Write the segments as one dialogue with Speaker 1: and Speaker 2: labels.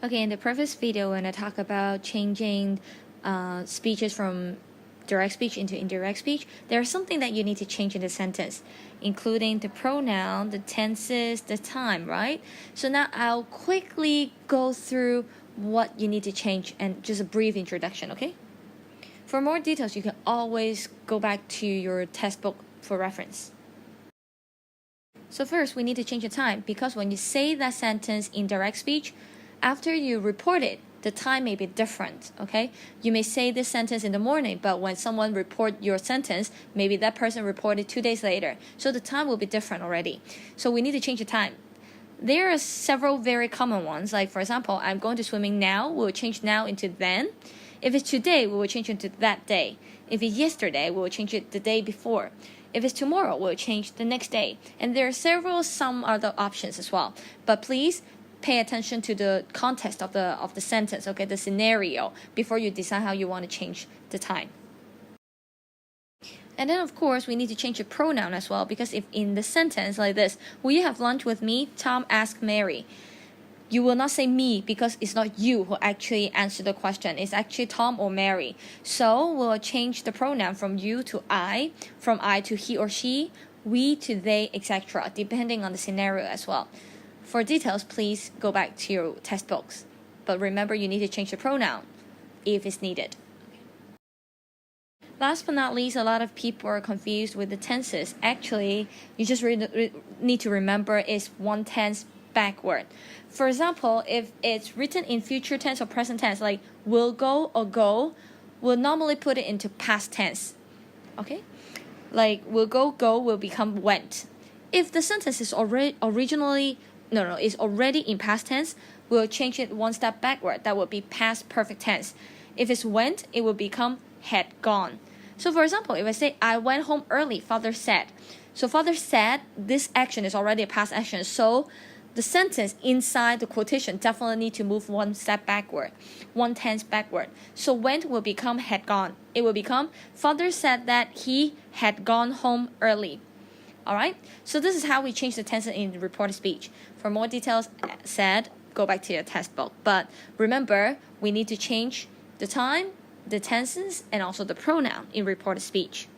Speaker 1: Okay, in the previous video, when I talk about changing speeches from direct speech into indirect speech, there's something that you need to change in the sentence, including the pronoun, the tenses, the time, right? So now I'll quickly go through what you need to change and just a brief introduction, okay? For more details, you can always go back to your textbook for reference. So first, we need to change the time, because when you say that sentence in direct speech, after you report it, the time may be different, okay? You may say this sentence in the morning, but when someone report your sentence, maybe that person reported 2 days later. So the time will be different already. So we need to change the time. There are several very common ones. Like, for example, I'm going to swimming now. We'll change now into then. If it's today, we will change it to that day. If it's yesterday, we will change it the day before. If it's tomorrow, we'll change the next day. And there are some other options as well. But please pay attention to the context of the sentence, okay, the scenario, before you decide how you want to change the time. And then, of course, we need to change the pronoun as well, because if in the sentence like this, will you have lunch with me? Tom asked Mary. You will not say me, because it's not you who actually answered the question. It's actually Tom or Mary. So we'll change the pronoun from you to I, from I to he or she, we to they, etc., depending on the scenario as well. For details, please go back to your textbooks. But remember, you need to change the pronoun if it's needed. Last but not least, a lot of people are confused with the tenses. Actually, you just need to remember it's one tense backward. For example, if it's written in future tense or present tense, like will go or go, we'll normally put it into past tense. Okay? Like will go will become went. If the sentence is already in past tense, we'll change it one step backward. That would be past perfect tense. If it's went, it will become had gone. So for example, if I say, I went home early, father said. So father said, this action is already a past action. So the sentence inside the quotation definitely need to move one step backward, one tense backward. So went will become had gone. It will become, father said that he had gone home early. Alright, so this is how we change the tense in reported speech. For more details said, go back to your textbook. But remember, we need to change the time, the tenses, and also the pronoun in reported speech.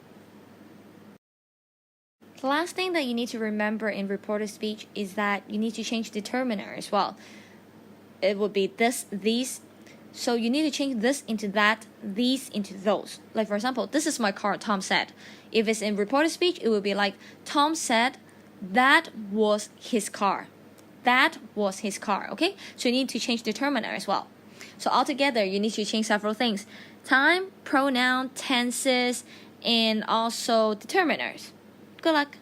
Speaker 1: The last thing that you need to remember in reported speech is that you need to change determiner as well. It would be this, these. So you need to change this into that, these into those. Like for example, this is my car, Tom said. If it's in reported speech, it would be like, Tom said that was his car. That was his car, okay? So you need to change determiner as well. So altogether, you need to change several things. Time, pronoun, tenses, and also determiners. Good luck.